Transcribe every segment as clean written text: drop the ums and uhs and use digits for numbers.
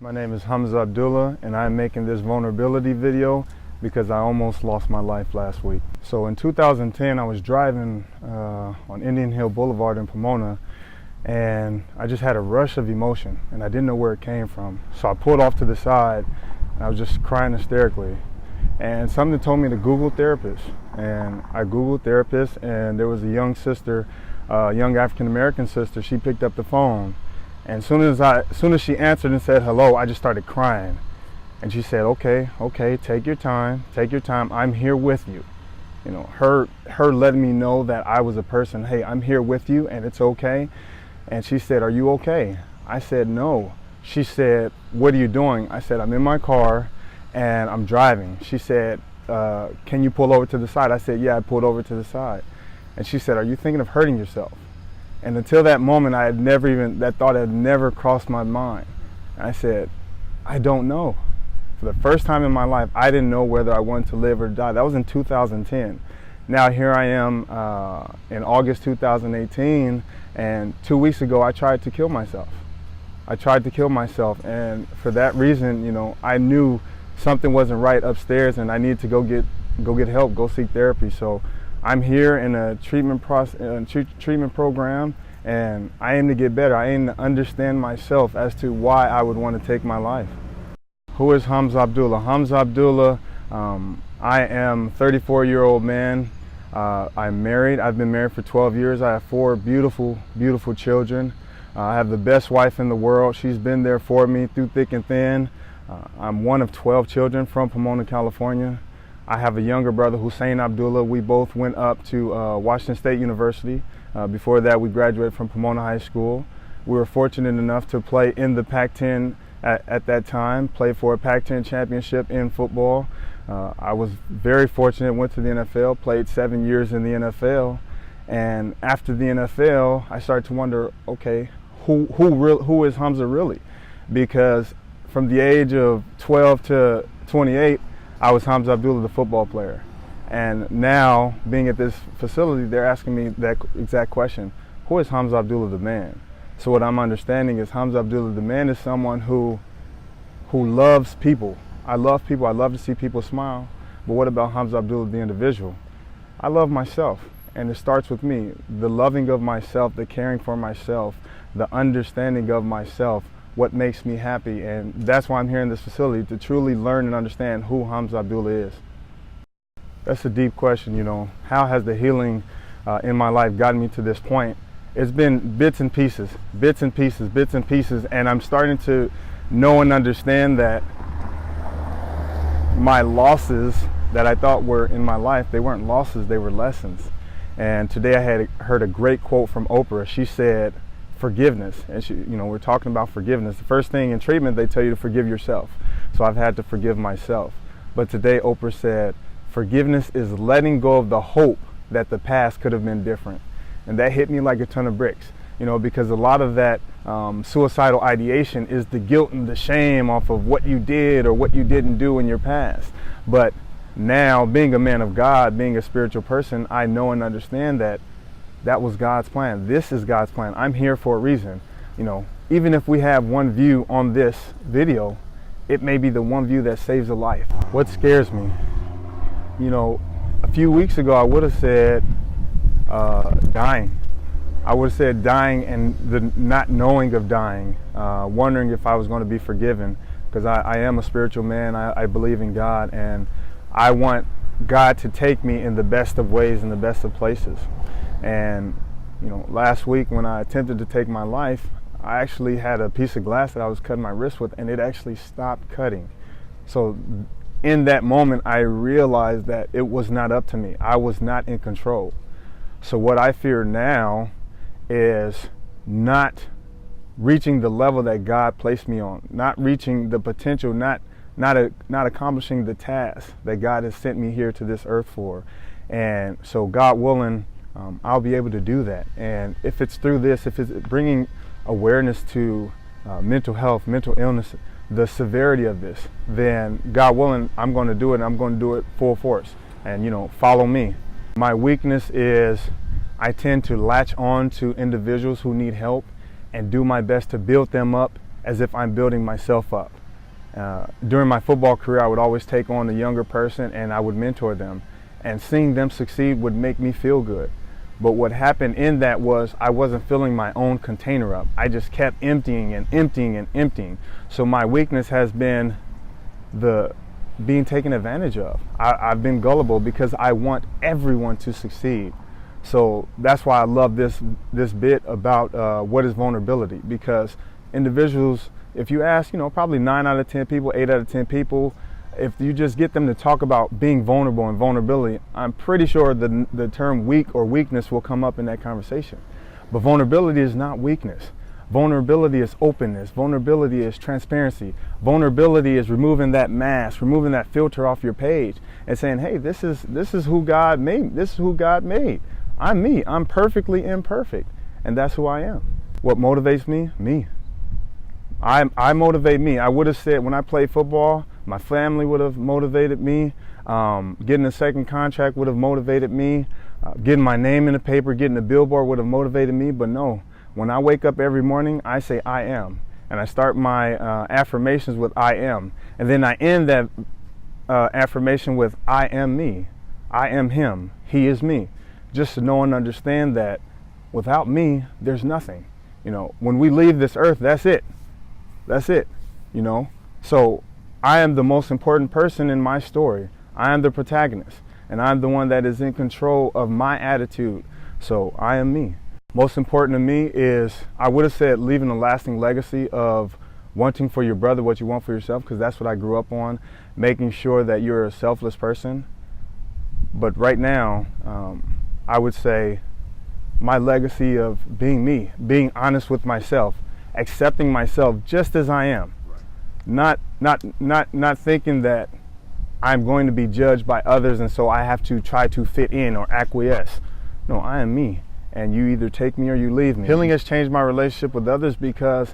My name is Hamza Abdullah, and I'm making this vulnerability video because I almost lost my life last week. So in 2010, I was driving on Indian Hill Boulevard in Pomona, and I just had a rush of emotion, and I didn't know where it came from. So I pulled off to the side, and I was just crying hysterically. And something told me to Google therapist, and I Googled therapist, and there was a young sister, young African-American sister. She picked up the phone, and as soon as she answered and said hello, I just started crying. And she said, okay, take your time, I'm here with you. You know, her letting me know that I was a person, hey, I'm here with you and it's okay. And she said, are you okay? I said, no. She said, what are you doing? I said, I'm in my car and I'm driving. She said, can you pull over to the side? I said, yeah, I pulled over to the side. And she said, are you thinking of hurting yourself? And until that moment, that thought had never crossed my mind. And I said, I don't know. For the first time in my life, I didn't know whether I wanted to live or die. That was in 2010. Now here I am in August 2018, and 2 weeks ago I tried to kill myself. And for that reason, you know, I knew something wasn't right upstairs, and I needed to go get help, go seek therapy. So I'm here in a treatment program, and I aim to get better. I aim to understand myself as to why I would want to take my life. Who is Hamza Abdullah? Hamza Abdullah, I am a 34-year-old man. I'm married. I've been married for 12 years. I have 4 beautiful, beautiful children. I have the best wife in the world. She's been there for me through thick and thin. I'm one of 12 children from Pomona, California. I have a younger brother, Hamza Abdullah. We both went up to Washington State University. Before that, we graduated from Pomona High School. We were fortunate enough to play in the Pac-10 at that time, played for a Pac-10 championship in football. I was very fortunate, went to the NFL, played 7 years in the NFL. And after the NFL, I started to wonder, okay, who is Hamza really? Because from the age of 12 to 28, I was Hamza Abdullah, the football player. And now, being at this facility, they're asking me that exact question. Who is Hamza Abdullah, the man? So what I'm understanding is Hamza Abdullah, the man, is someone who loves people. I love people. I love to see people smile. But what about Hamza Abdullah, the individual? I love myself, and it starts with me. The loving of myself, the caring for myself, the understanding of myself, what makes me happy. And that's why I'm here in this facility, to truly learn and understand who Hamza Abdullah is. That's a deep question, you know. How has the healing in my life gotten me to this point? It's been bits and pieces, and I'm starting to know and understand that my losses that I thought were in my life, they weren't losses, they were lessons. And today I had heard a great quote from Oprah. She said, forgiveness, and we're talking about forgiveness. The first thing in treatment, they tell you to forgive yourself. So I've had to forgive myself. But today Oprah said, forgiveness is letting go of the hope that the past could have been different. And that hit me like a ton of bricks, you know, because a lot of that suicidal ideation is the guilt and the shame off of what you did or what you didn't do in your past. But now, being a man of God, being a spiritual person, I know and understand that that was God's plan. This is God's plan. I'm here for a reason. You know, even if we have one view on this video, it may be the one view that saves a life. What scares me? You know, a few weeks ago, I would have said dying. I would have said dying and the not knowing of dying, wondering if I was going to be forgiven, because I am a spiritual man. I believe in God, and I want God to take me in the best of ways, in the best of places. And you know, last week when I attempted to take my life, I actually had a piece of glass that I was cutting my wrist with, and it actually stopped cutting. So in that moment, I realized that it was not up to me. I was not in control. So what I fear now is not reaching the level that God placed me on, not reaching the potential, not accomplishing the task that God has sent me here to this earth for. And so God willing, I'll be able to do that. And if it's through this, if it's bringing awareness to mental health, mental illness, the severity of this, then God willing, I'm going to do it, and I'm going to do it full force. And, you know, follow me. My weakness is I tend to latch on to individuals who need help and do my best to build them up as if I'm building myself up. During my football career, I would always take on the younger person and I would mentor them. And seeing them succeed would make me feel good. But what happened in that was I wasn't filling my own container up. I just kept emptying and emptying and emptying. So my weakness has been the being taken advantage of. I've been gullible because I want everyone to succeed. So that's why I love this bit about what is vulnerability, because individuals, if you ask, probably 9 out of 10 people, 8 out of 10 people, if you just get them to talk about being vulnerable and vulnerability, I'm pretty sure the term weak or weakness will come up in that conversation. But vulnerability is not weakness. Vulnerability is openness. Vulnerability is transparency. Vulnerability is removing that mask, removing that filter off your page and saying, hey, this is who God made. This is who God made. I'm me. I'm perfectly imperfect. And that's who I am. What motivates me? Me. I motivate me. I would have said when I played football, my family would have motivated me. Getting a second contract would have motivated me. Getting my name in the paper, getting a billboard would have motivated me. But no, when I wake up every morning, I say I am. And I start my affirmations with I am. And then I end that affirmation with I am me. I am him. He is me. Just to know and understand that without me, there's nothing. When we leave this earth, that's it. That's it. So I am the most important person in my story. I am the protagonist, and I'm the one that is in control of my attitude. So I am me. Most important to me is, I would have said, leaving a lasting legacy of wanting for your brother what you want for yourself, because that's what I grew up on, making sure that you're a selfless person. But right now, I would say my legacy of being me, being honest with myself, accepting myself just as I am. Not thinking that I'm going to be judged by others and so I have to try to fit in or acquiesce. No, I am me, and you either take me or you leave me. Healing has changed my relationship with others because,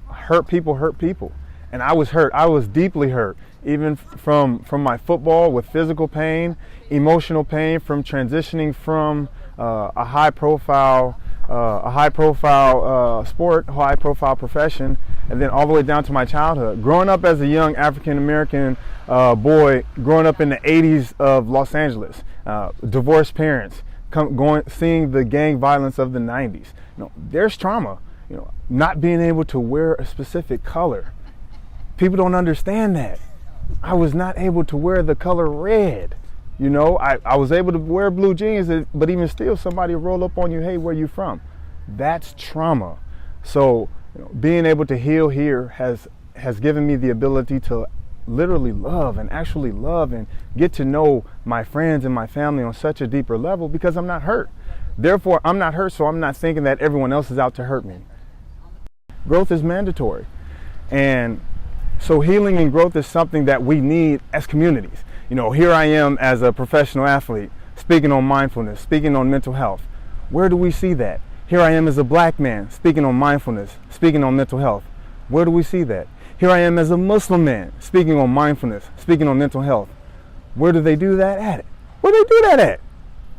hurt people. And I was hurt. I was deeply hurt, even from my football, with physical pain, emotional pain, from transitioning from a high profile sport, high profile profession, and then all the way down to my childhood. Growing up as a young African American boy, growing up in the 80s of Los Angeles, divorced parents, seeing the gang violence of the 90s. There's trauma. Not being able to wear a specific color. People don't understand that. I was not able to wear the color red. I was able to wear blue jeans, but even still, somebody roll up on you, hey, where you from? That's trauma. So being able to heal here has given me the ability to literally love and actually love and get to know my friends and my family on such a deeper level, because I'm not hurt. Therefore, I'm not hurt, so I'm not thinking that everyone else is out to hurt me. Growth is mandatory. And so healing and growth is something that we need as communities. Here I am as a professional athlete, speaking on mindfulness, speaking on mental health. Where do we see that? Here I am as a black man, speaking on mindfulness, speaking on mental health. Where do we see that? Here I am as a Muslim man, speaking on mindfulness, speaking on mental health. Where do they do that at? Where do they do that at?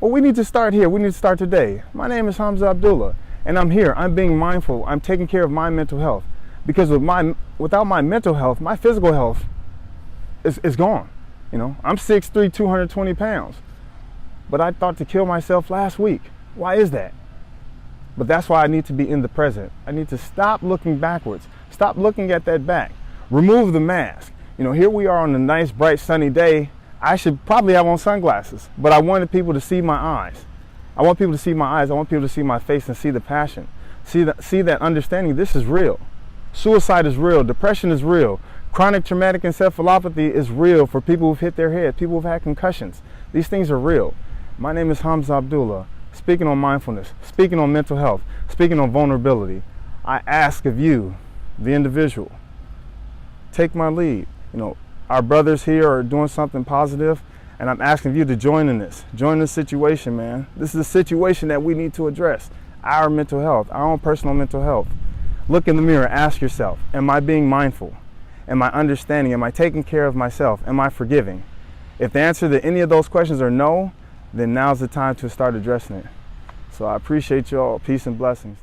Well, we need to start here. We need to start today. My name is Hamza Abdullah, and I'm here. I'm being mindful. I'm taking care of my mental health. Because without my mental health, my physical health is gone. I'm 6'3", 220 pounds. But I thought to kill myself last week. Why is that? But that's why I need to be in the present. I need to stop looking backwards. Stop looking at that back. Remove the mask. Here we are on a nice, bright, sunny day. I should probably have on sunglasses, but I wanted people to see my eyes. I want people to see my eyes. I want people to see my face and see the passion. See that understanding. This is real. Suicide is real. Depression is real. Chronic traumatic encephalopathy is real for people who've hit their head, people who've had concussions. These things are real. My name is Hamza Abdullah, speaking on mindfulness, speaking on mental health, speaking on vulnerability. I ask of you, the individual, take my lead. Our brothers here are doing something positive, and I'm asking you to join in this. Join this situation, man. This is a situation that we need to address. Our mental health, our own personal mental health. Look in the mirror, ask yourself, am I being mindful? Am I understanding? Am I taking care of myself? Am I forgiving? If the answer to any of those questions are no, then now's the time to start addressing it. So I appreciate y'all. Peace and blessings.